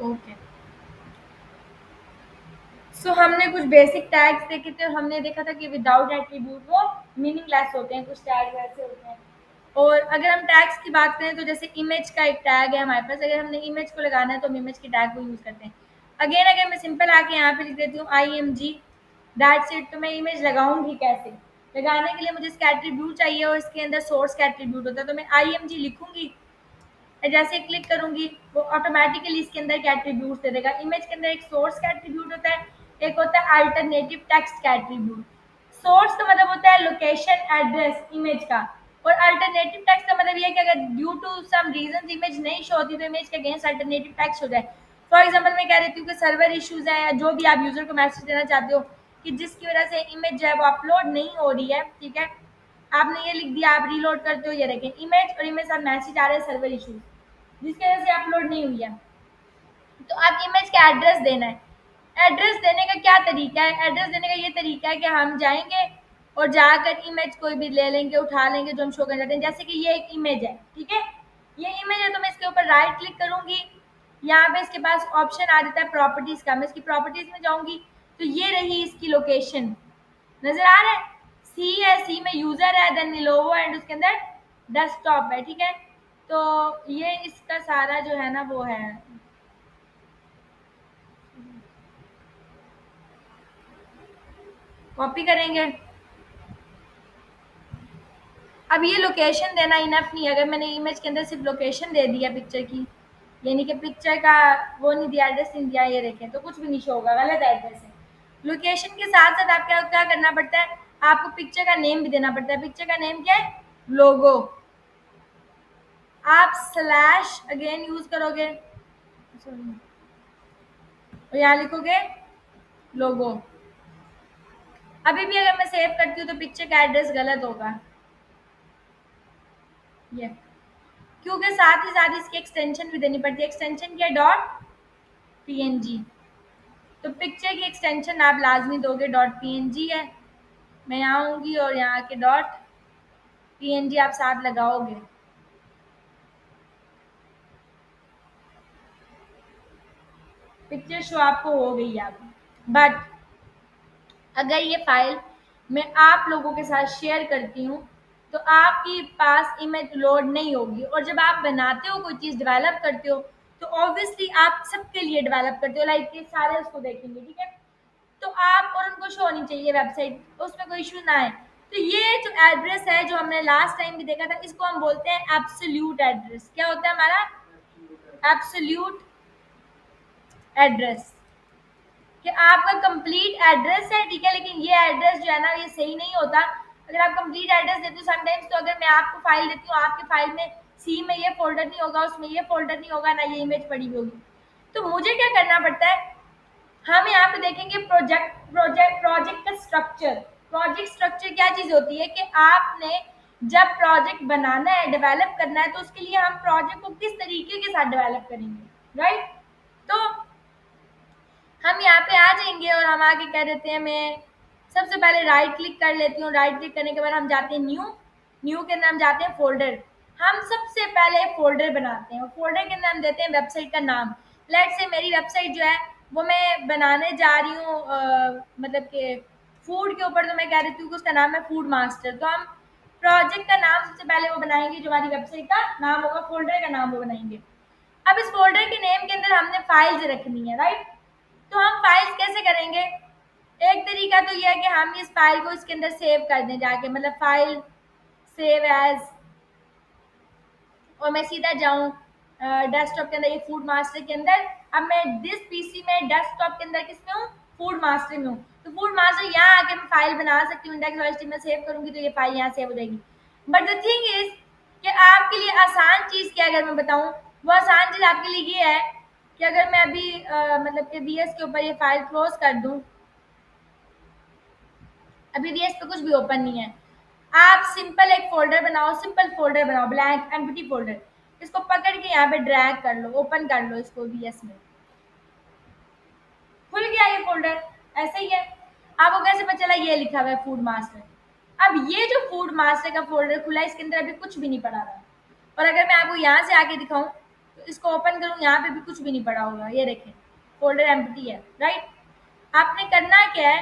Okay. सो हमने कुछ basic tags देखे थे और हमने देखा था कि विदाउट एट्रीब्यूट वो मीनिंगलेस होते हैं, कुछ टैग ऐसे होते हैं। और अगर हम टैग्स की बात करें तो जैसे इमेज का एक टैग है हमारे पास, अगर हमने इमेज को लगाना है तो हम इमेज के टैग को यूज़ करते हैं। अगेन अगर मैं सिंपल आके यहाँ पे लिख देती हूँ I M G, that's it, तो मैं इमेज लगाऊंगी कैसे? लगाने के लिए मुझे इसका एट्रीब्यूट चाहिए और इसके अंदर सोर्स का एट्रीब्यूट होता है, तो मैं आई एम जी लिखूंगी। जैसे क्लिक करूंगी वो ऑटोमेटिकली इसके अंदर क्या एट्रीब्यूट दे देगा। इमेज के अंदर एक सोर्स का एट्रीब्यूट होता है, एक होता है अल्टरनेटिव टेक्स्ट का एट्रीब्यूट। सोर्स का मतलब होता है लोकेशन एड्रेस इमेज का, और अल्टरनेटिव टेक्स्ट का मतलब ये है कि अगर due to some reason image नहीं शो होती तो इमेज के अगेंस्ट अल्टरनेटिव टेक्स्ट हो जाए। फॉर एग्जाम्पल मैं कह रही हूँ कि सर्वर इश्यूज है या जो भी आप यूजर को मैसेज देना चाहते हो कि जिसकी वजह से इमेज जो है वो अपलोड नहीं हो रही है, ठीक है, आपने ये लिख दिया, आप रीलोड करते हो, ये देखें इमेज और इमेज साथ मैसेज आ रहे हैं सर्वर इश्यूज, जिसकी वजह से अपलोड नहीं हुई है। तो आप इमेज का एड्रेस देना है। एड्रेस देने का क्या तरीका है? एड्रेस देने का ये तरीका है कि हम जाएंगे और जाकर इमेज कोई भी ले लेंगे, उठा लेंगे जो हम शो करना चाहते हैं। जैसे कि ये एक इमेज है, ठीक है, ये इमेज है, तो मैं इसके ऊपर राइट क्लिक करूंगी। यहाँ पे इसके पास ऑप्शन आ जाता है प्रॉपर्टीज का, मैं इसकी प्रॉपर्टीज में जाऊंगी तो ये रही इसकी लोकेशन, नजर आ रहा है? सी है, सी में यूजर है, देन लिनोवो एंड उसके अंदर डेस्कटॉप है, ठीक है। तो ये इसका सारा जो है ना वो है, कॉपी करेंगे। अब ये लोकेशन देना इनफ नहीं है, अगर मैंने इमेज के अंदर सिर्फ लोकेशन दे दिया पिक्चर की, यानी कि पिक्चर का वो नहीं दिया, एड्रेस नहीं दिया, ये देखें तो कुछ भी नहीं शो होगा, गलत एड्रेस है। लोकेशन के साथ साथ आप क्या क्या करना पड़ता है, आपको पिक्चर का नेम भी देना पड़ता है। पिक्चर का नेम क्या है? लोगो। आप स्लैश अगेन यूज करोगे, सॉरी, और यहाँ लिखोगे लोगो। अभी भी अगर मैं सेव करती हूँ तो पिक्चर का एड्रेस गलत होगा, ये क्योंकि साथ ही साथ इसकी एक्सटेंशन भी देनी पड़ती है। एक्सटेंशन क्या है? Dot PNG. तो पिक्चर की एक्सटेंशन आप लाजमी दोगे, डॉट पीएनजी है। मैं यहाँ आऊँगी और यहाँ के डॉट पीएनजी आप साथ लगाओगे, पिक्चर शो आपको हो गई अब। बट अगर ये फाइल मैं आप लोगों के साथ शेयर करती हूँ तो आपके पास इमेज लोड नहीं होगी, और जब आप बनाते हो कोई चीज़ डेवलप करते हो तो ऑब्वियसली आप सबके लिए डेवलप करते हो, लाइक ये सारे उसको देखेंगे, ठीक है, तो आप और उनको शो होनी चाहिए वेबसाइट, उसमें कोई इशू ना है। तो ये जो एड्रेस है जो हमने लास्ट टाइम भी देखा था, इसको हम बोलते हैं एब्सोल्यूट एड्रेस। क्या होता है हमारा? एब्सोल्यूट एड्रेस, कि आपका कंप्लीट एड्रेस है, ठीक है, लेकिन ये एड्रेस जो है ना ये सही नहीं होता। अगर आप कंप्लीट एड्रेस देते हो समटाइम्स, तो अगर मैं आपको फाइल देती हूँ, आपके फाइल में सी में ये फोल्डर नहीं होगा, उसमें ये फोल्डर नहीं होगा, ना ये इमेज पड़ी होगी, तो मुझे क्या करना पड़ता है, हम यहाँ पे देखेंगे प्रोजेक्ट का स्ट्रक्चर। प्रोजेक्ट स्ट्रक्चर क्या चीज होती है कि आपने जब प्रोजेक्ट बनाना है, डेवलप करना है, तो उसके लिए हम प्रोजेक्ट को किस तरीके के साथ डेवलप करेंगे, राइट। तो हम यहाँ पे आ जाएंगे और हम आगे क्या देते हैं, मैं सबसे पहले राइट क्लिक कर लेती हूँ। राइट क्लिक करने के बाद हम जाते हैं न्यू, न्यू के अंदर हम जाते हैं फोल्डर। हम सबसे पहले फोल्डर बनाते हैं और फोल्डर के अंदर हम देते हैं वेबसाइट का नाम। लेट्स से मेरी वेबसाइट जो है वो मैं बनाने जा रही हूँ मतलब कि फूड के ऊपर, तो मैं कह रही हूँ कि उसका नाम है फूड मास्टर। तो हम प्रोजेक्ट का नाम सबसे पहले वो बनाएंगे, जो हमारी वेबसाइट का नाम होगा, फोल्डर का नाम वो बनाएंगे। अब इस फोल्डर के नेम के अंदर हमने फाइल्स रखनी है, राइट। तो हम फाइल्स कैसे करेंगे? एक तरीका तो ये है कि हम इस फाइल को इसके अंदर सेव कर दें जाके, मतलब फाइल सेव एज, और मैं सीधा जाऊं डेस्कटॉप के अंदर, ये फूड मास्टर के अंदर। अब मैं दिस पीसी में डेस्कटॉप के अंदर किस में हूँ? फूड मास्टर में हूँ। तो फूड मास्टर यहाँ आके मैं फाइल बना सकती हूँ, इंडेक्स में सेव करूंगी तो ये फाइल यहाँ सेव हो जाएगी। बट द थिंग इज कि आपके लिए आसान चीज़ क्या, अगर मैं बताऊँ, वो आसान चीज़ आपके लिए ये है कि अगर मैं अभी मतलब कि वीएस के ऊपर ये फाइल क्लोज कर दूँ, अभी वीएस पे कुछ भी ओपन नहीं है, आप सिंपल एक फोल्डर बनाओ, सिंपल फोल्डर बनाओ, ब्लैंक एम्प्टी फोल्डर, इसको पकड़ के यहाँ पे ड्रैग कर लो, ओपन कर लो इसको वीएस में, खुल गया ये फोल्डर। ऐसे ही है। आपको कैसे पता चला? ये लिखा हुआ है फूड मास्टर। अब ये जो फूड मास्टर का फोल्डर खुला है, इसके अंदर अभी कुछ भी नहीं पड़ा हुआ है। और अगर मैं आपको यहाँ से आके दिखाऊं तो इसको ओपन करूँ, यहाँ पे भी कुछ भी नहीं पड़ा होगा, ये देखें फोल्डर एम्प्टी है, राइट। आपने करना क्या है,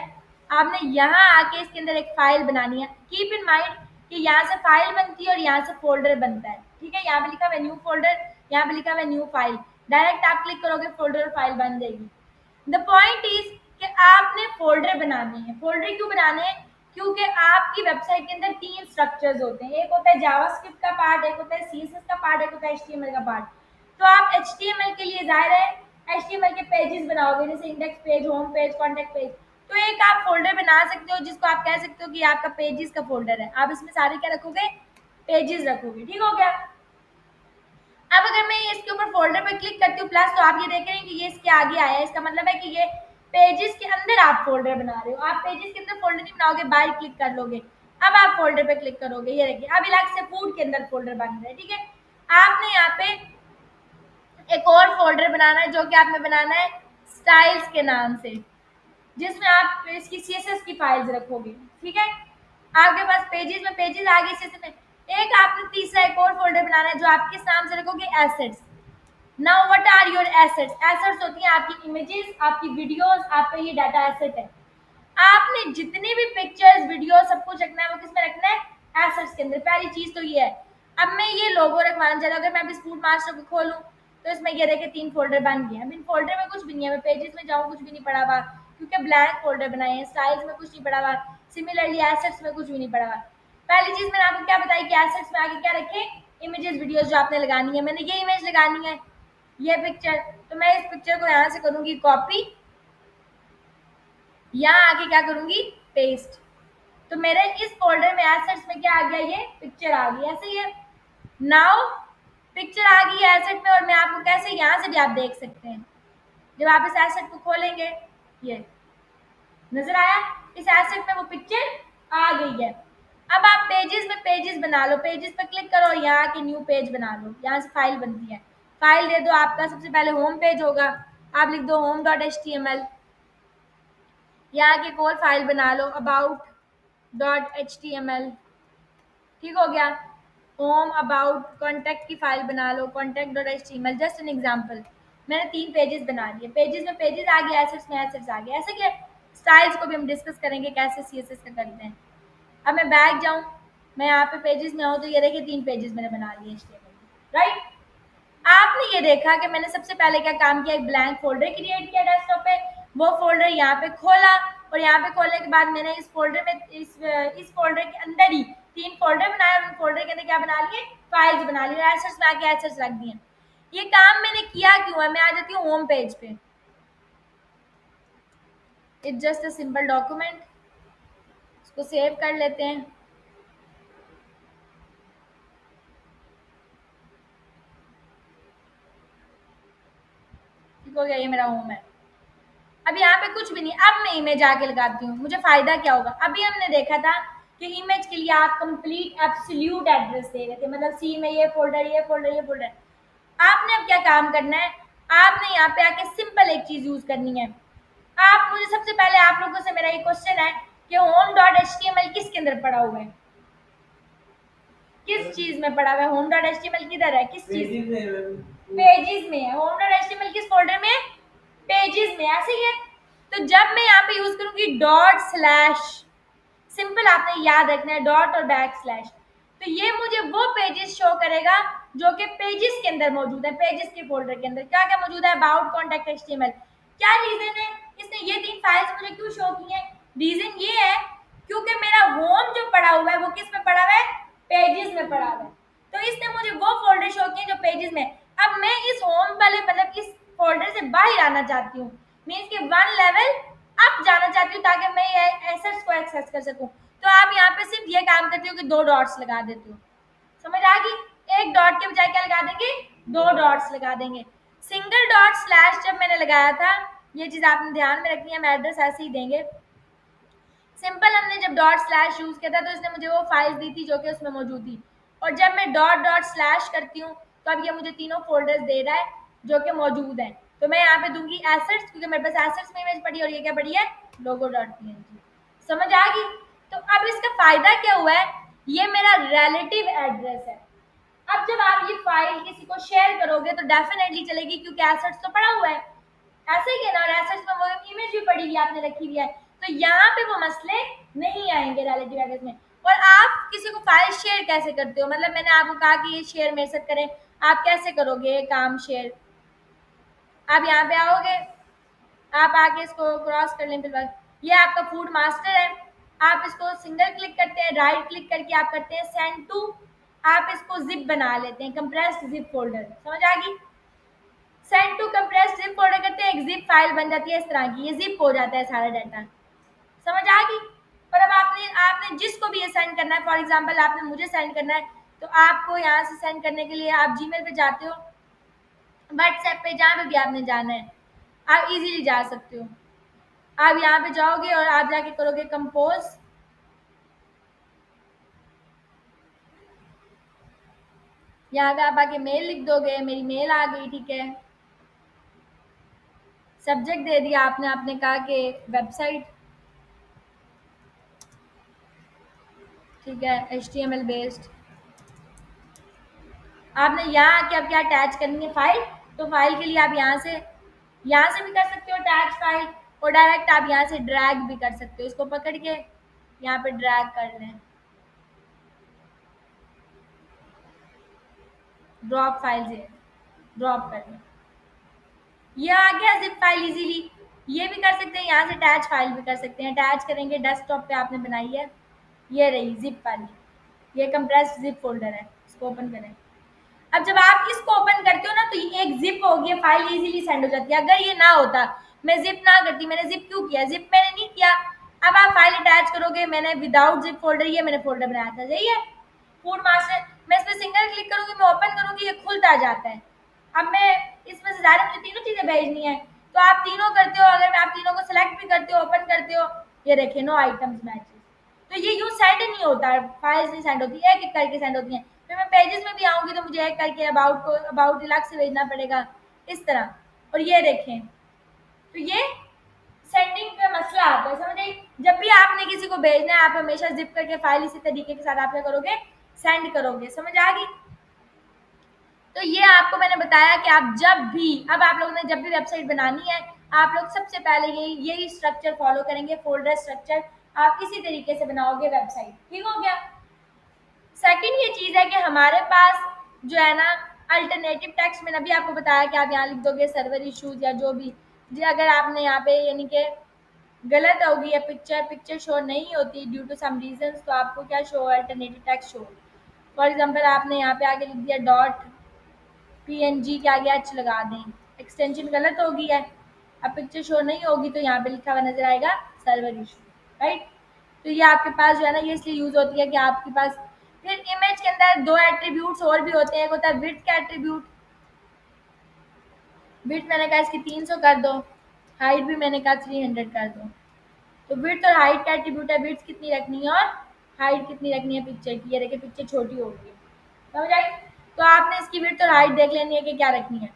आपने यहाँ आके इसके अंदर एक फाइल बनानी है। कीप इन माइंड कि यहाँ से फाइल बनती है और यहाँ से फोल्डर बनता है, ठीक है। यहाँ पे लिखा हुआ है न्यू फोल्डर, यहाँ पे लिखा हुआ है न्यू फाइल। डायरेक्ट आप क्लिक करोगे फोल्डर और फाइल बन जाएगी। द पॉइंट इज कि आपने फोल्डर बनाने हैं। फोल्डर क्यों बनाने हैं? क्योंकि आपकी वेबसाइट के अंदर 3 स्ट्रक्चर्स होते हैं, एक होता है जावास्क्रिप्ट का पार्ट, एक होता है सीएसएस का पार्ट, एक होता है एचटीएमएल का पार्ट। तो आप एचटीएमएल के लिए जाहिर है एचटीएमएल के पेजेस बनाओगे, जैसे index page, home page, contact page. तो एक आप फोल्डर बना सकते हो जिसको आप कह सकते हो कि आपका पेजेस का फोल्डर है। आप इसमें सारे क्या रखोगे? पेजेस रखोगे, ठीक हो गया। अब अगर मैं इसके ऊपर फोल्डर पे क्लिक करती हूँ प्लस, तो आप ये देख रहे हैं कि ये इसके आगे आया है। इसका मतलब है कि ये पेजेस के अंदर आप फोल्डर बना रहे हो। आप पेजेस के अंदर फोल्डर नहीं बनाओगे, बाहर क्लिक कर लोगे। अब आप फोल्डर पे क्लिक करोगे, ये देखिए अब अलग से फूड के अंदर फोल्डर बन रहा है, ठीक है। आपने यहाँ पे एक और फोल्डर बनाना है, जो कि आपने बनाना है स्टाइल्स के नाम से, जिसमें आप इसकी सीएसएस की फाइल्स रखोगे, ठीक है। आपके पास पेजेस में पेजेस आ गए, सीएसएस में एक आपने तीसरा एक और फोल्डर बनाना है जो आप किस नाम से रखोगे? Assets. Now what are your assets? Assets होती हैं आपकी इमेजेस, आपकी वीडियोस, आपका ये डाटा एसेट है। आपने जितने भी पिक्चर्स, वीडियो, सब कुछ रखना है वो किस में रखना है? एसेट्स के अंदर। पहली चीज तो ये है। अब मैं ये लोगो रखवाना चाहता हूँ, अगर मैं अभी स्पूड मास्टर को खोलूँ तो इसमें ये देखे 3 फोल्डर बन गए। अब इन फोल्डर में कुछ भी नहीं है, मैं पेजेस में जाऊँ कुछ भी नहीं पड़ा हुआ, क्योंकि ब्लैंक फोल्डर बनाए हैं। स्टाइल्स में कुछ नहीं पड़ा हुआ, सिमिलरली एसेट्स में कुछ भी नहीं पड़ा हुआ। पहली चीज मैंने आपको क्या बताई कि एसेट्स में आगे क्या रखें? इमेजेस, वीडियोस जो आपने लगानी है। मैंने ये इमेज लगानी है, ये पिक्चर, तो मैं इस पिक्चर को यहाँ से करूंगी कॉपी, यहाँ आके क्या करूंगी? पेस्ट। तो मेरे इस फोल्डर में एसेट्स में क्या आ गया? ये पिक्चर आ गई। ऐसे ही है, नाउ पिक्चर आ गई है एसेट में, और मैं आपको कैसे यहाँ से भी आप देख सकते हैं जब आप इस एसेट को खोलेंगे, ये नजर आया? इस एसेट में वो पिक्चर आ गई है। अब आप पेजेस में पेजेस बना लो, पेजेस पे क्लिक करो, यहाँ के न्यू पेज बना लो, यहाँ से फाइल बनती है। फाइल दे दो, आपका सबसे पहले होम पेज होगा, आप लिख दो home.html। यहाँ की एक और फाइल बना लो about.html, ठीक हो गया। होम, अबाउट, कॉन्टैक्ट की फाइल बना लो contact.html। जस्ट एन एग्जाम्पल, मैंने 3 पेजेस बना लिए। पेजेस में पेजेस आ गए, एसेट्स में एसेट्स आ गए। ऐसे क्या स्टाइल्स को भी हम डिस्कस करेंगे कैसे सीएसएस का करते हैं। अब मैं बैक जाऊँ, मैं यहाँ पे पेजेस में आऊँ तो ये देखिए 3 पेजेस मैंने बना लिए HTML, राइट। आपने ये देखा कि मैंने सबसे पहले क्या काम किया? एक ब्लैंक फोल्डर क्रिएट किया डेस्कटॉप पे। वो फोल्डर यहाँ पे खोला, और यहाँ पे खोलने के बाद मैंने इस फोल्डर में इस फोल्डर के अंदर ही 3 फोल्डर बनाए, और उन फोल्डर के अंदर क्या बना लिए? फाइल्स बना ली, एसेट्स में आके एसेट्स रख दिए। ये काम मैंने किया क्यों है? मैं आ जाती हूँ होम पेज पे। It's just a simple document, इसको सेव कर लेते हैं। ठीक हो गया, ये मेरा होम है। अब यहाँ पे कुछ भी नहीं। अब मैं इमेज आके लगाती हूँ, मुझे फायदा क्या होगा? अभी हमने देखा था कि इमेज के लिए आप कंप्लीट एब्सोल्यूट एड्रेस दे रहे थे, मतलब सी में ये फोल्डर, ये फोल्डर, ये फोल्डर। आपने अब क्या काम करना है? आपने यहाँ पे आके सिंपल एक चीज यूज करनी है। आप मुझे सबसे पहले, आप लोगों से मेरा ये क्वेश्चन है कि home.html किसके अंदर पड़ा हुआ है? किस चीज में पड़ा हुआ है? home.html किधर है? किस चीज? पेजेस में है। home.html किस फोल्डर में? पेजेस में। ऐसे ही है। तो जब मैं यहाँ पे यूज करूंगी डॉट स्लैश, सिंपल आपने याद रखना है, डॉट और बैक स्लैश, तो ये मुझे वो पेजेस शो करेगा जो कि पेजेस के अंदर मौजूद है। पेजेस के फोल्डर के अंदर क्या क्या मौजूद है? About, contact, HTML. क्या रीजन है इसने ये 3 फाइल्स मुझे क्यों शो की है? रीजन ये है क्योंकि मेरा होम जो पड़ा हुआ है वो किस में पड़ा हुआ है? पेजेस में पड़ा हुआ है। तो इसने मुझे वो फोल्डर शो किए जो पेजेस में। अब मैं इस होम वाले, मतलब इस फोल्डर से बाहर आना चाहती हूँ, मीन्स कि 1 लेवल अप जाना चाहती हूँ, ताकि मैं ये एसेट्स को एक्सेस कर सकूँ। तो आप यहाँ पे सिर्फ ये काम करती हो कि 2 डॉट्स लगा देती हो। समझ आ गई? एक डॉट के बजाय क्या लगा देंगे? 2 डॉट्स लगा देंगे। सिंगल डॉट स्लैश जब मैंने लगाया था, ये चीज आपने ध्यान में रखनी है, हम एड्रेस ऐसे ही देंगे। सिंपल हमने जब डॉट स्लैश यूज किया था तो इसने मुझे वो फाइल्स दी थी जो कि उसमें मौजूद थी। और जब मैं डॉट डॉट स्लैश करती हूँ तो अब ये मुझे तीनों फोल्डर्स दे रहा है जो कि मौजूद हैं। तो मैं यहाँ पे दूंगी एसेट्स, क्योंकि मेरे पास एसेट्स में इमेज पड़ी, और ये क्या पड़ी है? लोगो डॉट पीएनजी। समझ आ गई? तो अब इसका फायदा क्या हुआ है? ये मेरा रिलेटिव एड्रेस है। अब जब आप ये फाइल किसी को शेयर करोगे तो डेफिनेटली चलेगी, क्योंकि एसेट्स तो पड़ा हुआ है, ऐसे ही है ना, और एसेट्स में वो इमेज भी पड़ी हुई आपने रखी हुई है, तो यहाँ पे वो मसले नहीं आएंगे रिलेटिव एड्रेस में। और आप किसी को फाइल शेयर कैसे करते हो, मतलब मैंने आपको कहा कि ये शेयर मेरे साथ करें, आप कैसे करोगे ये काम शेयर? आप यहाँ पे आओगे, आप आके इसको क्रॉस कर लें, फिर ये आपका फूड मास्टर है, आप इसको सिंगल क्लिक करते हैं, राइट क्लिक करके आप करते हैं सेंड टू, आप इसको जिप बना लेते हैं, कंप्रेस्ड जिप फोल्डर, समझ आ गई? Send to compressed zip folder करते हैं, एक जिप फाइल बन जाती है इस तरह की, ये जिप हो जाता है सारा डाटा, समझ आ गई? और अब आपने आपने जिसको भी ये सेंड करना है, फॉर एग्जांपल आपने मुझे सेंड करना है, तो आपको यहाँ से सेंड करने के लिए आप जीमेल पे जाते हो, व्हाट्सएप पे, जहाँ पे भी आपने जाना है आप इजीली जा सकते हो। आप यहाँ पे जाओगे और आप जाके करोगे कंपोज, यहाँ पे आप आके मेल लिख दोगे, मेरी मेल आ गई, ठीक है। सब्जेक्ट दे दिया आपने, आपने कहा कि वेबसाइट, ठीक है, HTML बेस्ड। आपने यहाँ आके अब क्या अटैच करनी है फाइल, तो फाइल के लिए आप यहाँ से भी कर सकते हो अटैच फाइल, और डायरेक्ट आप यहाँ से ड्रैग भी कर सकते हो, इसको पकड़ के यहाँ पे ड्रैग कर लें, ड्रॉप फाइल से ड्रॉप कर लें, ये आ गया जिप फाइल इजीली। ये भी कर सकते हैं, यहाँ से अटैच फाइल भी कर सकते हैं, अटैच करेंगे, डेस्कटॉप पे आपने बनाई है, ये रही जिप वाली, ये कंप्रेस्ड जिप फोल्डर है, इसको ओपन करें। अब जब आप इसको ओपन करते हो ना, तो ये एक जिप होगी, फाइल इजीली सेंड हो जाती है। अगर ये ना होता, मैं जिप ना करती, मैंने जिप क्यों किया, जिप मैंने नहीं किया, अब आप फाइल अटैच करोगे, मैंने विदाउट जिप फोल्डर, ये मैंने फोल्डर बनाया था, सही है, फूड मास्टर, मैं इस पर सिंगल क्लिक करूंगी, मैं ओपन करूंगी, ये खुलता जाता है। अब मैं इसमें से ज़्यादा मुझे तीनों चीज़ें भेजनी है, तो आप तीनों करते हो, अगर आप तीनों को सिलेक्ट भी करते हो, ओपन करते हो, ये देखिए नो आइटम्स मैचेस, तो ये यूँ सेंड नहीं होता है, फाइल्स नहीं सेंड होती, एक एक करके सेंड होती हैं। फिर मैं पेजेस में भी आऊँगी तो मुझे एक करके अबाउट को अबाउट अलग से भेजना पड़ेगा, इस तरह। और ये देखें, तो ये सेंडिंग का मसला आता है, समझ आई? जब भी आपने किसी को भेजना है, आप हमेशा जिप करके फाइल इसी तरीके के साथ आप क्या करोगे, सेंड करोगे, समझ आ गई? तो ये आपको मैंने बताया कि आप जब भी, अब आप लोगों ने जब भी वेबसाइट बनानी है, आप लोग सबसे पहले यही स्ट्रक्चर फॉलो करेंगे, फोल्डर स्ट्रक्चर, आप इसी तरीके से बनाओगे वेबसाइट, ठीक हो गया। सेकंड ये चीज़ है कि हमारे पास जो है ना अल्टरनेटिव टेक्स्ट, मैंने अभी आपको बताया कि आप यहाँ लिख दोगे सर्वर इश्यूज या जो भी, जी अगर आपने यहाँ पे यानी कि गलत होगी या पिक्चर शो नहीं होती ड्यू टू सम रीजंस, तो आपको क्या show, alternative text show. For example आपने यहाँ पे आगे लिख दिया डॉट PNG के आगे एच लगा दें, एक्सटेंशन गलत हो गई है, अब पिक्चर शो नहीं होगी, तो यहाँ पे लिखा हुआ नजर आएगा सर्वर इशू, राइट। तो ये आपके पास जो है ना, ये इसलिए यूज होती है कि आपके पास, फिर इमेज के अंदर दो एट्रीब्यूट्स और भी होते हैं, एक होता है विड्थ का एट्रीब्यूट, विड्थ मैंने कहा इसकी 300 कर दो, हाइट भी मैंने कहा 300 कर दो, तो विड्थ और हाइट का एट्रीब्यूट है, विड्थ कितनी रखनी है और हाइट कितनी रखनी है पिक्चर की, ये देखिए पिक्चर छोटी हो गई है, समझ आई? तो आपने इसकी विड्थ और हाइट देख लेनी है कि क्या रखनी है।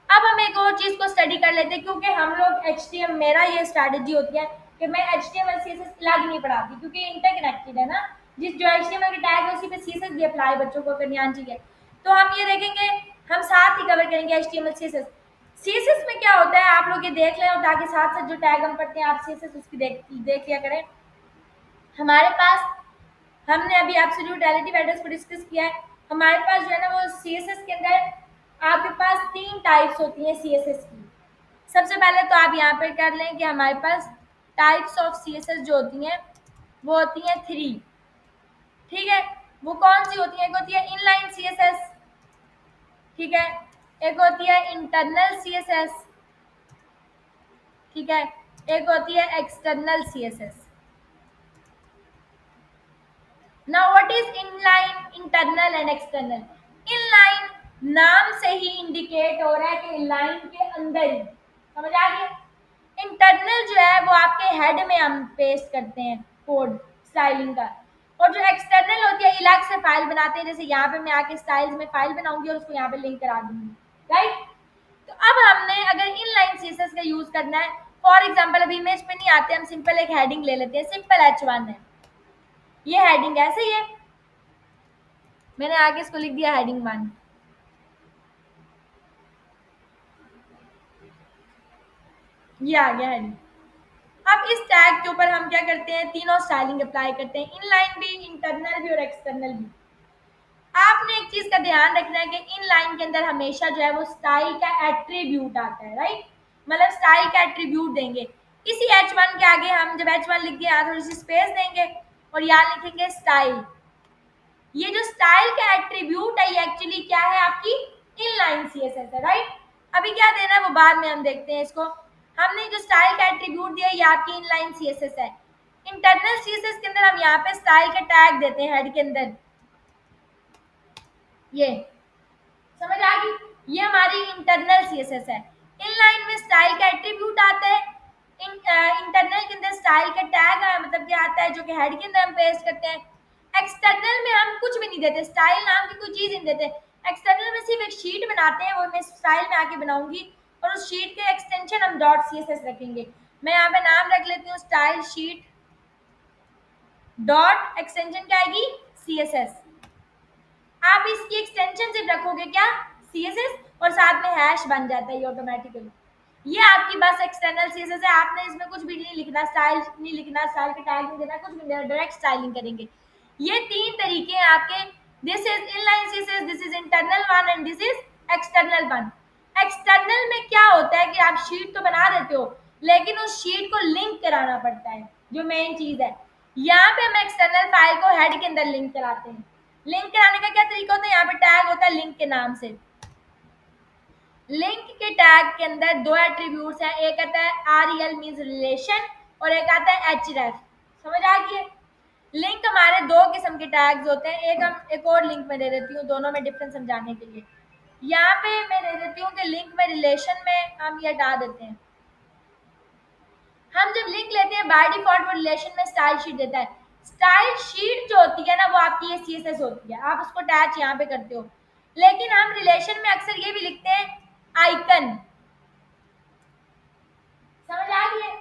अब हम एक और चीज़ को स्टडी कर लेते हैं, क्योंकि हम लोग HTML, मेरा ये स्ट्रैटेजी होती है कि मैं HTML CSS अलग नहीं पढ़ाती, क्योंकि इंटरकनेक्टेड है ना, जिस जो HTML के टैग है उसी पे CSS भी अप्लाई बच्चों को करनी आनी चाहिए। तो हम ये देखेंगे, हम साथ ही कवर करेंगे HTML CSS। CSS में क्या होता है आप लोग ये देख लें, और ताकि साथ साथ जो टैग हम पढ़ते हैं आप CSS उसकी देख लिया करें। हमारे पास, हमने अभी एब्सोल्यूट रिलेटिव एड्रेस को डिस्कस किया है, हमारे पास जो है ना वो CSS के अंदर आपके पास 3 टाइप्स होती हैं CSS की। सबसे पहले तो आप यहाँ पर कर लें कि हमारे पास टाइप्स ऑफ CSS जो होती हैं वो होती हैं 3, ठीक है। वो कौन सी होती है, एक होती है इनलाइन CSS, ठीक है, एक होती है इंटरनल CSS, ठीक है, एक होती है external CSS। Now what is inline, internal and external? Inline नाम से ही इंडिकेट हो रहा है कि इनलाइन के अंदर ही, समझ आ गया। इंटरनल जो है वो आपके हेड में हम पेस्ट करते हैं कोड स्टाइलिंग का, और जो एक्सटर्नल होती है अलग से फाइल बनाते हैं, जैसे यहाँ पे मैं आके स्टाइल्स में फाइल बनाऊंगी और उसको यहाँ पे लिंक करा दूंगी, राइट। तो अब हमने अगर इनलाइन सीएसएस का यूज करना है, फॉर एग्जांपल अभी इमेज पे नहीं आते, हम सिंपल एक हेडिंग ले लेते हैं, सिंपल H1 है, ये हेडिंग ऐसे ही है, मैंने आगे इसको लिख दिया हेडिंग 1। ये आ गया हेडिंग। अब इस टैग के ऊपर हम क्या करते हैं, तीनों स्टाइलिंग अप्लाई करते हैं, इनलाइन भी, इंटरनल भी और एक्सटर्नल भी। आपने एक चीज का ध्यान रखना है कि इनलाइन के अंदर हमेशा जो है वो स्टाइल का एट्रीब्यूट आता है, राइट, मतलब स्टाइल का एट्रीब्यूट देंगे। इसी H1 के आगे हम जब H1 लिख दिया थोड़ी सी स्पेस देंगे और यहाँ लिखेंगे स्टाइल। ये जो स्टाइल का एट्रीब्यूट है ये एक्चुअली क्या है, आपकी इनलाइन सीएसएस है, राइट। अभी क्या देना है वो बाद में हम देखते हैं इसको। हमने जो स्टाइल का एट्रीब्यूट दिया ये आपकी इनलाइन सीएसएस है। इंटरनल सीएसएस के अंदर हम यहाँ पे स्टाइल के टैग देते हैं हेड के अंदर, ये समझ आ गई, ये हमारी इंटरनल सीएसएस है। इनलाइन में स्टाइल का एट्रीब्यूट आता है, इंटरनल के अंदर स्टाइल का टैग मतलब क्या आता है जो कि हेड के अंदर हम पेस्ट करते हैं। एक्सटर्नल में हम कुछ भी नहीं देते, स्टाइल नाम की कोई चीज नहीं देते। एक्सटर्नल में सिर्फ एक शीट बनाते हैं, वो मैं स्टाइल में आके बनाऊंगी और उस शीट के एक्सटेंशन हम डॉट सीएसएस रखेंगे। मैं यहाँ पे नाम रख लेती हूँ स्टाइल शीट, डॉट एक्सटेंशन क्या आएगी, सीएसएस। आप इसकी एक्सटेंशन सिर्फ रखोगे क्या, सीएसएस, और साथ में हैश बन जाता है ये ऑटोमेटिकली। ये आपकी बस एक्सटर्नल सीएसएस है, आपने इसमें कुछ भी नहीं लिखना, स्टाइल नहीं लिखना, स्टाइल के टैग नहीं देना, कुछ भी नहीं देना, डायरेक्ट स्टाइलिंग करेंगे। ये तीन तरीके हैं आपके, this is inline CSS, this is internal one and this is external one. External में क्या होता है कि आप शीट तो बना देते हो लेकिन उस शीट को लिंक कराना पड़ता है, जो मेन चीज है। यहाँ पे हम एक्सटर्नल फाइल को हेड के अंदर लिंक कराते हैं। लिंक कराने का क्या तरीका होता है, यहाँ पे टैग होता है लिंक के नाम से। लिंक के टैग के अंदर दो एट्रीब्यूट्स हैं, एक आता है REL मींस रिलेशन और एक आता है href। समझ आ गई है। लिंक हमारे दो किस्म के टैग्स होते हैं, एक हम एक और लिंक में दे देती हूँ दोनों में डिफरेंस समझाने के लिए। यहाँ पे मैं दे देती हूँ कि लिंक में रिलेशन में हम ये हटा देते हैं। हम जब लिंक लेते हैं बाय डिफॉल्ट वो रिलेशन में स्टाइल शीट देता है। स्टाइल शीट जो होती है ना वो आपकी ये सीएसएस होती है, आप उसको अटैच यहाँ पे करते हो। लेकिन हम रिलेशन में अक्सर ये भी लिखते हैं आइकन। समझ आ गई है।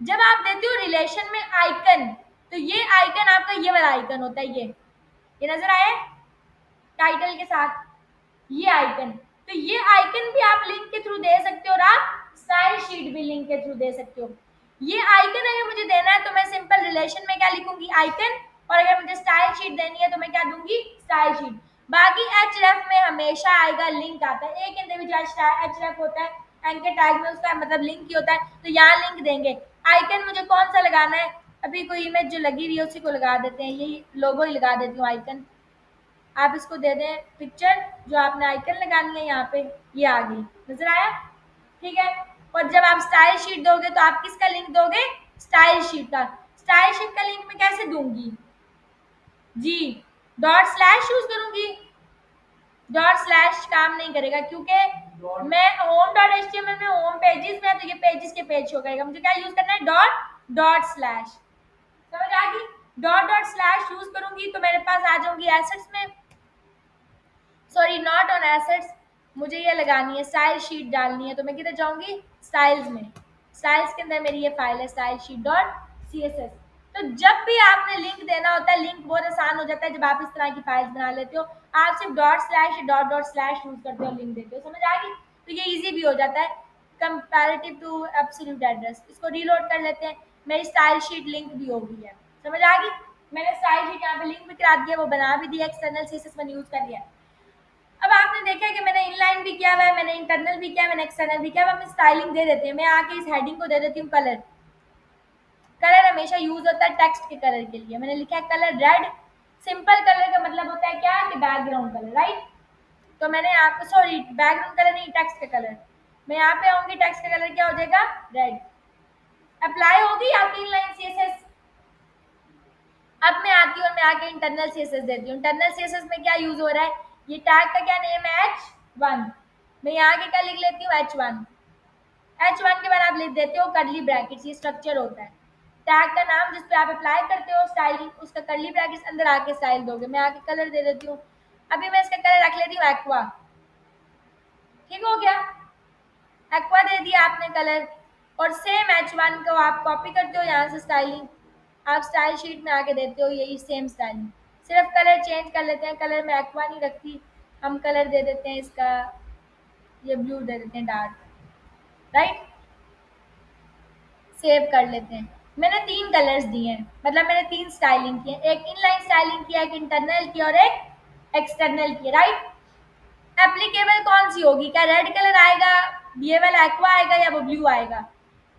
जब आप देते हो रिलेशन में आइकन तो ये आइकन आपका ये वाला आइकन होता है, ये नजर आया टाइटल के साथ, ये आइकन। तो ये आइकन भी आप लिंक के थ्रू दे सकते हो और आप स्टाइल शीट भी लिंक के थ्रू दे सकते हो। ये आइकन अगर मुझे देना है तो मैं सिंपल रिलेशन में क्या लिखूंगी, आइकन, और अगर मुझे स्टाइल शीट देनी है तो मैं क्या दूंगी, स्टाइल शीट। बाकी href में हमेशा आएगा लिंक आता है, एक इंडिविजुअल href होता है, एंकर टैग में उसका मतलब लिंक ही होता है, तो यहाँ लिंक देंगे। आइकन मुझे कौन सा लगाना है, अभी कोई इमेज जो लगी हुई है उसी को लगा देते हैं, यही लोगो ही लगा देती हूँ आइकन। आप इसको दे दें पिक्चर, जो आपने आइकन लगानी है यहाँ पे, ये आ गई, नजर आया, ठीक है। और जब आप स्टाइल शीट दोगे तो आप किसका लिंक दोगे, स्टाइल शीट का। स्टाइल शीट का लिंक मैं कैसे दूंगी जी, डॉट स्लैश यूज करूंगी। डॉट स्लैश काम नहीं करेगा क्योंकि मैं होम डॉट एचटीएमएल में होम पेजेस में, तो ये पेजेस के पेज शो करेगा, मुझे क्या यूज करना है, डॉट डॉट स्लैश। समझ आ गई। डॉट डॉट स्लैश यूज करूंगी तो मेरे पास आ जाऊंगी एसेट्स में, सॉरी नॉट ऑन एसेट्स, मुझे ये लगानी है स्टाइल शीट डालनी है, तो मैं किधर जाऊंगी, स्टाइल्स में। स्टाइल्स के अंदर मेरी ये फाइल है स्टाइल शीट डॉट सीएसएस। तो जब भी आपने लिंक देना होता है, लिंक बहुत आसान हो जाता है जब आप इस तरह की फाइल्स बना लेते हो, आप सिर्फ dot slash dot dot slash use करते हो, लिंक देते हो, समझ आ गई। तो ये इजी भी हो जाता है कंपैरेटिव टू एब्सोल्यूट एड्रेस। इसको रीलोड कर लेते हैं, मेरी स्टाइल शीट लिंक भी हो गई है, समझ आ गई। मैंने स्टाइल शीट यहाँ पे लिंक भी करा दिया, वो बना भी दिया, एक्सटर्नल सीएसएस मैंने यूज कर लिया। अब आपने देखा है कि मैंने इनलाइन भी किया हुआ है, मैंने इंटरनल भी किया है, मैंने एक्सटर्नल भी किया है। हम स्टाइलिंग दे देते हैं, मैं आके इस हेडिंग को दे देती हूँ कलर। कलर हमेशा यूज होता है टेक्स्ट के कलर के लिए, मैंने लिखा है कलर रेड। सिंपल कलर का मतलब होता है क्या, कि बैकग्राउंड कलर, राइट। तो मैंने आपको, सॉरी बैकग्राउंड कलर नहीं, टेक्स्ट का कलर। मैं यहाँ पे आऊंगी, टेक्स्ट का कलर क्या हो जाएगा, रेड। अप्लाई होगी आपकी इनलाइन सीएसएस। अब मैं आती हूँ और मैं आके इंटरनल सीएसएस देती हूँ। इंटरनल सीएसएस में क्या यूज हो रहा है, ये टैग का क्या नेम है, H1। मैं यहाँ के क्या लिख लेती हूँ, H1। H1 के बाद आप लिख देते हो करली ब्रैकेट्स, ये स्ट्रक्चर होता है टैग का नाम जिस पे आप अप्लाई करते हो स्टाइलिंग, उसका करली ब्रैकेट्स अंदर आके स्टाइल दोगे। मैं आके कलर दे देती हूँ, अभी मैं इसका कलर रख लेती हूँ एक्वा, ठीक हो गया। एक्वा दे दिया आपने कलर, और सेम H1 को आप कॉपी करते हो यहाँ से स्टाइलिंग, आप स्टाइल शीट में आके देते हो यही सेम स्टाइलिंग। सिर्फ कलर चेंज कर लेते हैं, कलर में एक्वा नहीं रखती, हम कलर दे देते हैं इसका, ये ब्लू दे देते हैं डार्क, राइट। सेव कर लेते हैं। मैंने 3 कलर्स दिए हैं, मतलब मैंने 3 स्टाइलिंग की है, एक इनलाइन स्टाइलिंग किया, एक इंटरनल की और एक एक्सटर्नल की, राइट। एप्लीकेबल कौन सी होगी, क्या रेड कलर आएगा, ये वाला एक्वा आएगा या वो ब्लू आएगा।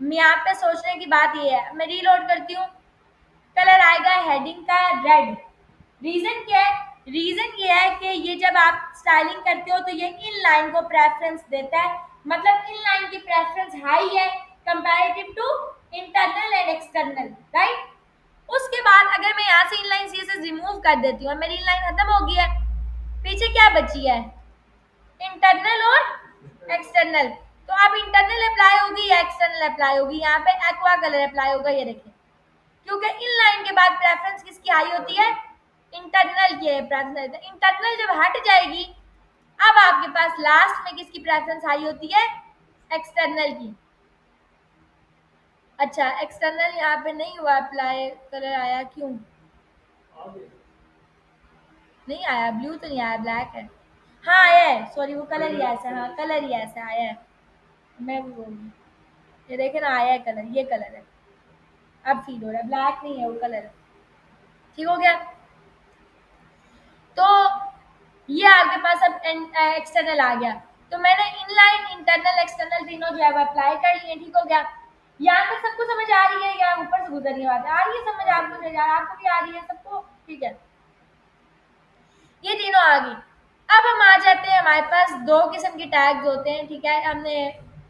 यहाँ पे सोचने की बात ये है, मैं रीलोड करती हूँ, कलर आएगा हेडिंग का रेड। रीजन क्या है, रीजन ये है कि ये जब आप स्टाइलिंग करते हो तो ये इन लाइन को प्रेफरेंस देता है, मतलब इन लाइन की प्रेफरेंस हाई है comparative to internal and external, right. उसके बाद अगर मैं यहाँ से इन लाइन सी रिमूव कर देती हूँ, मेरी इन लाइन खत्म हो गई है, पीछे क्या बची है, इंटरनल और एक्सटर्नल। तो अब इंटरनल अप्लाई होगी या एक्सटर्नल अप्लाई होगी, यहाँ पे एक्वा कलर अप्लाई होगा, ये देखिए, क्योंकि इन लाइन के बाद प्रेफरेंस किसकी हाई होती है, इंटरनल की प्रेफरेंस। इंटरनल जब हट जाएगी, अब आपके पास लास्ट में किसकी प्रेफरेंस हाई होती है, एक्सटर्नल की। अच्छा, एक्सटर्नल यहाँ पे नहीं हुआ अप्लाई, कलर आया क्यों नहीं आया, ब्लू तो नहीं आया, ब्लैक है, हाँ आया है, सॉरी वो कलर ही ऐसा, हाँ कलर ही ऐसा आया है, मैं भी बोल रही, ये देखे ना आया है कलर, ये कलर है, अब फील हो रहा है, ब्लैक नहीं है वो कलर है, ठीक हो गया। तो ये आपके पास अब एक्सटर्नल आ गया, तो मैंने इनलाइन इंटरनल एक्सटर्नल तीनों जो है वो अप्लाई कर लिए, ठीक हो गया। यहाँ तक सबको समझ आ रही है या ऊपर से गुजर रही बात आ रही है समझ, आपको आपको भी आ रही है सबको, ठीक है, ये तीनों आ गई। अब हम आ जाते हैं, हमारे पास 2 किस्म के टैग्स होते हैं, ठीक है, हमने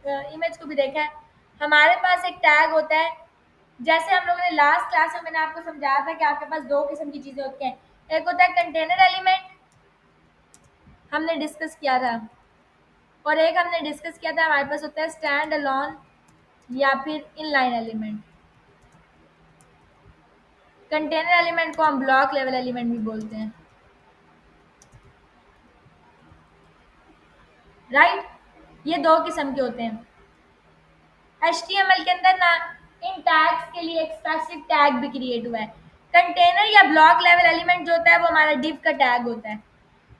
इमेज को भी देखा है। हमारे पास एक टैग होता है, जैसे हम लोगों ने लास्ट क्लास में मैंने आपको समझाया था कि आपके पास 2 किस्म की चीजें होती हैं, एक होता है कंटेनर एलिमेंट, हमने डिस्कस किया था, और एक हमने डिस्कस किया था हमारे पास होता है स्टैंड अलोन या फिर इनलाइन एलिमेंट। कंटेनर एलिमेंट को हम ब्लॉक लेवल एलिमेंट भी बोलते हैं, राइट। ये 2 किस्म के होते हैं। HTML के अंदर ना इन टैग्स के लिए एक स्पेसिफिक टैग भी क्रिएट हुआ है। कंटेनर या ब्लॉक लेवल एलिमेंट जो होता है वो हमारा डिव का टैग होता है,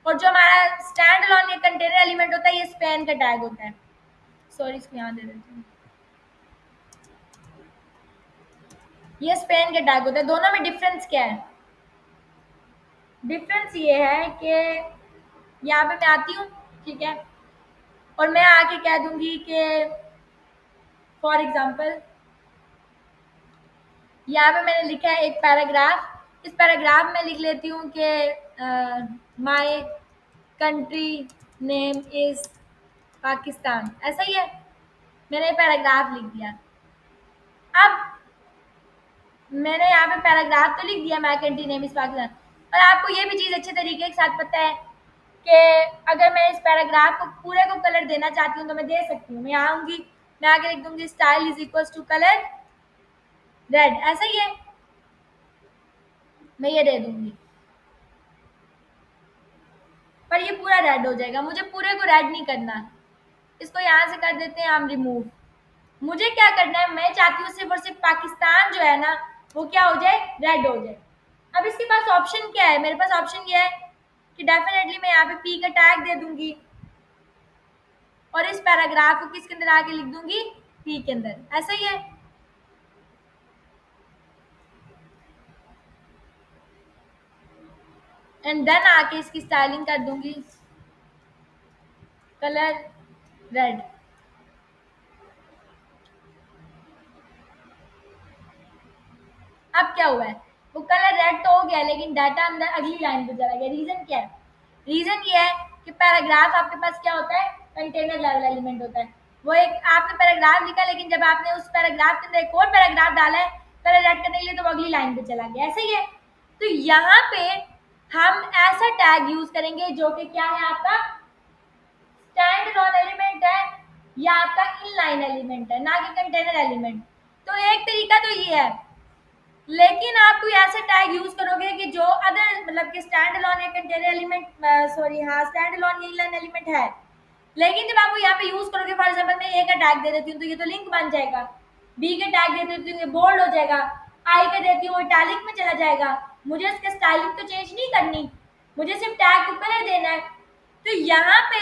और जो हमारा स्टैंड अलोन या कंटेनर एलिमेंट होता है ये स्पैन का टैग होता है। सॉरी, इसको यहाँ दे देती हूँ, ये स्पैन का टैग होता है। दोनों में डिफरेंस क्या है, डिफरेंस ये है कि यहाँ पे मैं आती हूँ, ठीक है, और मैं आके कह दूंगी कि फॉर एग्जाम्पल यहाँ पे मैंने लिखा है एक पैराग्राफ, इस पैराग्राफ में लिख लेती हूँ कि my country name is Pakistan, ऐसा ही है, मैंने पैराग्राफ लिख दिया। अब मैंने यहाँ पे पैराग्राफ तो लिख दिया, my country name is Pakistan, और आपको ये भी चीज़ अच्छे तरीके के साथ पता है कि अगर मैं इस पैराग्राफ को पूरे को कलर देना चाहती हूँ तो मैं दे सकती हूँ, मैं आऊँगी, मैं आगे लिख दूंगी style is equal to colour red, ऐसा ही है, मैं ये दे दूंगी, पर ये पूरा रेड हो जाएगा, मुझे पूरे को रेड नहीं करना, इसको यहाँ से कर देते हैं हम रिमूव। मुझे क्या करना है, मैं चाहती हूँ सिर्फ और सिर्फ पाकिस्तान जो है ना वो क्या हो जाए, रेड हो जाए। अब इसके पास ऑप्शन क्या है, मेरे पास ऑप्शन ये है कि डेफिनेटली मैं यहाँ पे पी का टैग दे दूंगी और इस पैराग्राफ को किसके अंदर आके लिख दूंगी, पी के अंदर, ऐसा ही है। एंड देन आके इसकी स्टाइलिंग कर दूंगी कलर रेड। अब क्या हुआ है, वो कलर रेड तो हो गया लेकिन डाटा अंदर अगली लाइन पे चला गया, रीजन क्या है, रीजन ये है कि पैराग्राफ आपके पास क्या होता है, कंटेनर लेवल एलिमेंट होता है। वो एक आपने पैराग्राफ लिखा लेकिन जब आपने उस पैराग्राफ के अंदर एक और पैराग्राफ डाला है कलर रेड करने के लिए तो वो अगली लाइन पे चला गया, ऐसे ही है। तो यहाँ पे हम ऐसा टैग यूज करेंगे जो कि क्या है, आपका स्टैंड अलोन एलिमेंट है या आपका इनलाइन एलिमेंट है, ना कि कंटेनर एलिमेंट। तो एक तरीका तो ये है, लेकिन आप कोई ऐसा टैग यूज करोगे कि जो अदर मतलब कि स्टैंड अलोन या कंटेनर एलिमेंट, सॉरी हाँ स्टैंड अलोन या इनलाइन एलिमेंट है, लेकिन जब आप वो यहाँ पे यूज करोगे, फॉर एग्जांपल मैं ए का टैग दे देती हूँ तो ये तो लिंक बन जाएगा, बी का टैग दे देती हूँ ये बोल्ड हो जाएगा, आई का देती हूँ, इटैलिक में चला जाएगा। मुझे इसका स्टाइलिंग तो चेंज नहीं करनी, मुझे सिर्फ टैग को कलर देना है। तो यहाँ पे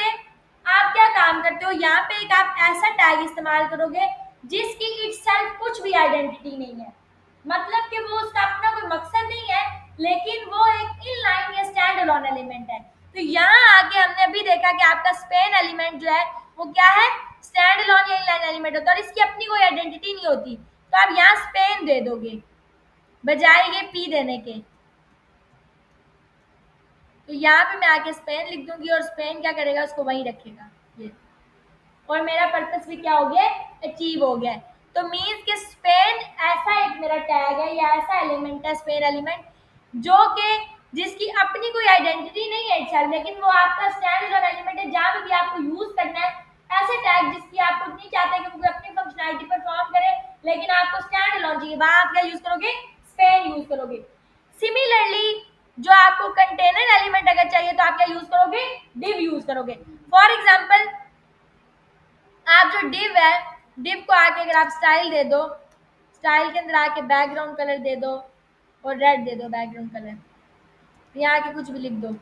आप क्या काम करते हो, यहाँ पे एक आप ऐसा टैग इस्तेमाल करोगे जिसकी इटसेल्फ कुछ भी आइडेंटिटी नहीं है, मतलब कि वो उसका अपना कोई मकसद नहीं है, लेकिन वो एक इनलाइन या स्टैंड अलोन एलिमेंट है। तो यहाँ आके हमने अभी देखा कि आपका स्पेन एलिमेंट जो है वो क्या है, स्टैंड अलोन या इनलाइन एलिमेंट होता है और इसकी अपनी कोई आइडेंटिटी नहीं होती। तो आप यहाँ स्पेन दे दोगे बजाय ये पी देने के। तो यहाँ पे मैं आके स्पेन लिख दूंगी और स्पेन क्या करेगा, उसको वहीं रखेगा ये, और मेरा पर्पस भी क्या हो गया, अचीव हो गया। तो मीन्स कि स्पेन ऐसा एक मेरा टैग है या ऐसा एलिमेंट है, स्पेन एलिमेंट, जो कि जिसकी अपनी कोई आइडेंटिटी नहीं है इटसेल्फ, लेकिन वो आपका स्टैंड अलोन एलिमेंट है जहाँ पे भी आपको यूज करना है ऐसे टैग जिसकी आप खुद नहीं चाहते कि वो अपनी फंक्शनैलिटी परफॉर्म करे, लेकिन आपको स्टैंड अलोन चाहिए, वहां आप क्या यूज करोगे, स्पेन यूज करोगे। सिमिलरली जो आपको कंटेनर एलिमेंट अगर चाहिए तो आप क्या यूज करोगे, डिव यूज करोगे। फॉर एग्जाम्पल आप जो डिव है, डिव को आके अगर आप स्टाइल दे दो, स्टाइल के अंदर आके बैकग्राउंड कलर दे दो और रेड दे दो बैकग्राउंड कलर, यहाँ आके कुछ भी लिख दो,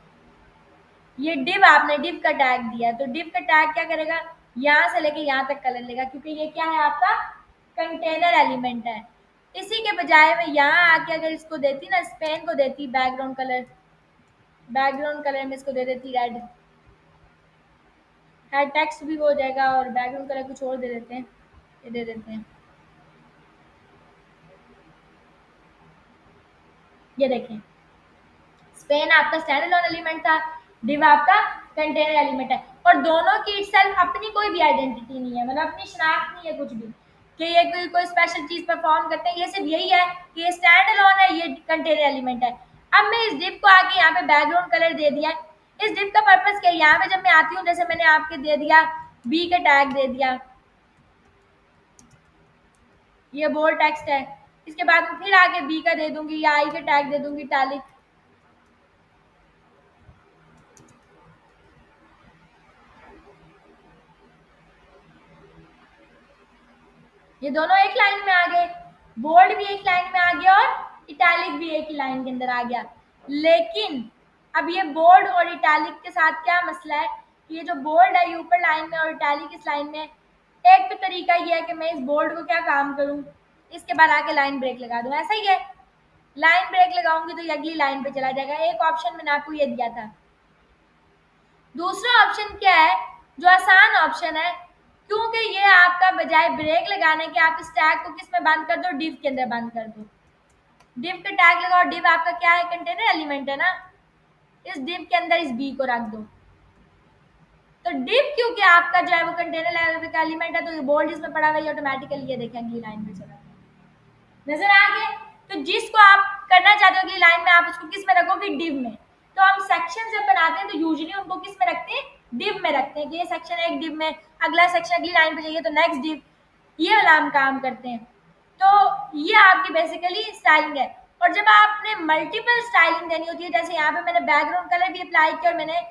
ये डिव आपने डिव का टैग दिया, तो डिव का टैग क्या करेगा, यहाँ से लेके यहाँ तक कलर लेगा, क्योंकि ये क्या है आपका कंटेनर एलिमेंट है। इसी के बजाय मैं यहाँ आके अगर इसको देती ना, स्पेन को देती बैकग्राउंड कलर, बैकग्राउंड कलर में इसको दे देती रेड, हेड टेक्स्ट भी हो जाएगा और बैकग्राउंड कलर कुछ और दे देते हैं, ये दे देते हैं, ये देखें स्पेन आपका स्टैंड अलोन एलिमेंट था, डिव आपका कंटेनर एलिमेंट है, और दोनों की इटसेल्फ अपनी कोई भी आइडेंटिटी नहीं है, मतलब अपनी शनाख्त नहीं है कुछ भी कि ये कोई स्पेशल चीज परफॉर्म करते हैं, ये सिर्फ यही है कि ये स्टैंड अलोन है, ये कंटेनर एलिमेंट है। अब मैं इस डिव को आके यहाँ पे बैकग्राउंड कलर दे दिया, इस डिव का पर्पस क्या है, यहाँ पे जब मैं आती हूँ जैसे मैंने आपके दे दिया बी का टैग दे दिया, ये बोल्ड टेक्स्ट है, इसके बाद मैं फिर आके बी का दे दूंगी या आई का टैग दे दूंगी टैलिक, ये दोनों एक लाइन में आ गए, बोल्ड भी एक लाइन में आ गया और इटैलिक भी एक ही लाइन के अंदर आ गया। लेकिन अब ये बोल्ड और इटैलिक के साथ क्या मसला है कि ये जो बोल्ड है ये ऊपर लाइन में और इटैलिक इस लाइन में, एक तो तरीका ये है कि मैं इस बोल्ड को क्या काम करूं, इसके बाद आके लाइन ब्रेक लगा दूं, ऐसा ही है, लाइन ब्रेक लगाऊंगी तो ये अगली लाइन पे चला जाएगा। एक ऑप्शन मैंने आपको ये दिया था। दूसरा ऑप्शन क्या है, जो आसान ऑप्शन है, क्योंकि ये आपका बजाय ब्रेक लगाने के आप इस टैग को किस में बंद कर दो, डिव के अंदर बंद कर दो, डिव का टैग लगाओ, डिव आपका क्या है, कंटेनर एलिमेंट है ना, इस डिव के अंदर इस बी को रख दो। तो डिव क्योंकि आपका जो है वो कंटेनर का एलिमेंट है, तो ये बोल्ड इसमें पड़ा हुआ है, ऑटोमेटिकली ये देखें अगली लाइन में चला गया, नजर आ गया। तो जिसको आप करना चाहते हो कि लाइन में, आप उसको किस में रखोगे, डिव में। तो हम सेक्शन जब बनाते हैं तो यूजुअली उनको किस में रखते हैं, डिव में रखते हैं कि ये सेक्शन एक डिव में, अगला सेक्शन अगली लाइन पे चाहिए तो नेक्स्ट डिव, ये वाला हम काम करते हैं। तो ये आपकी बेसिकली स्टाइलिंग है। और जब आपने मल्टीपल स्टाइलिंग देनी होती है, जैसे यहाँ पे मैंने बैकग्राउंड कलर भी अप्लाई किया और मैंने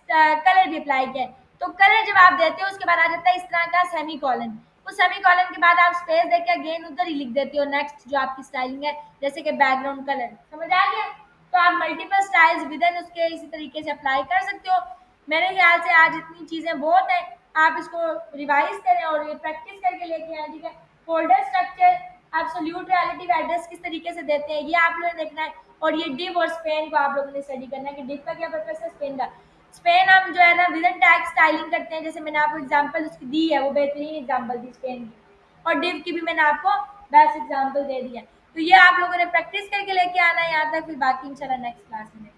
कलर भी अप्लाई किया, तो कलर जब आप देते हो उसके बाद आ जाता है इस तरह का सेमी कॉलन, उस सेमी कॉलन के बाद आप स्पेस देके अगेन उधर ही लिख देते हो नेक्स्ट जो आपकी स्टाइलिंग है, जैसे कि बैकग्राउंड कलर, समझ आ गया। तो आप मल्टीपल स्टाइल्स विद इन उसके इसी तरीके से अप्लाई कर सकते हो। मेरे ख्याल से आज इतनी चीज़ें बहुत हैं, आप इसको रिवाइज करें और ये प्रैक्टिस करके लेके आए, ठीक है। Folder structure, absolute relative address किस तरीके से देते हैं ये आप लोगों ने देखना है, और ये डिव और स्पेन को आप लोगों ने स्टडी करना है कि डिव का क्या पर्पस है, स्पेन का। स्पेन हम जो है ना विद इन टैग स्टाइलिंग करते हैं, जैसे मैंने आपको एग्जांपल उसकी दी है, वो बेहतरीन एग्जांपल दी स्पेन की, और डिव की भी मैंने आपको बेस्ट एग्जांपल दे दी है। तो ये आप लोगों ने प्रैक्टिस करके लेके आना है यहाँ तक, फिर बाकी इंशाल्लाह नेक्स्ट क्लास में।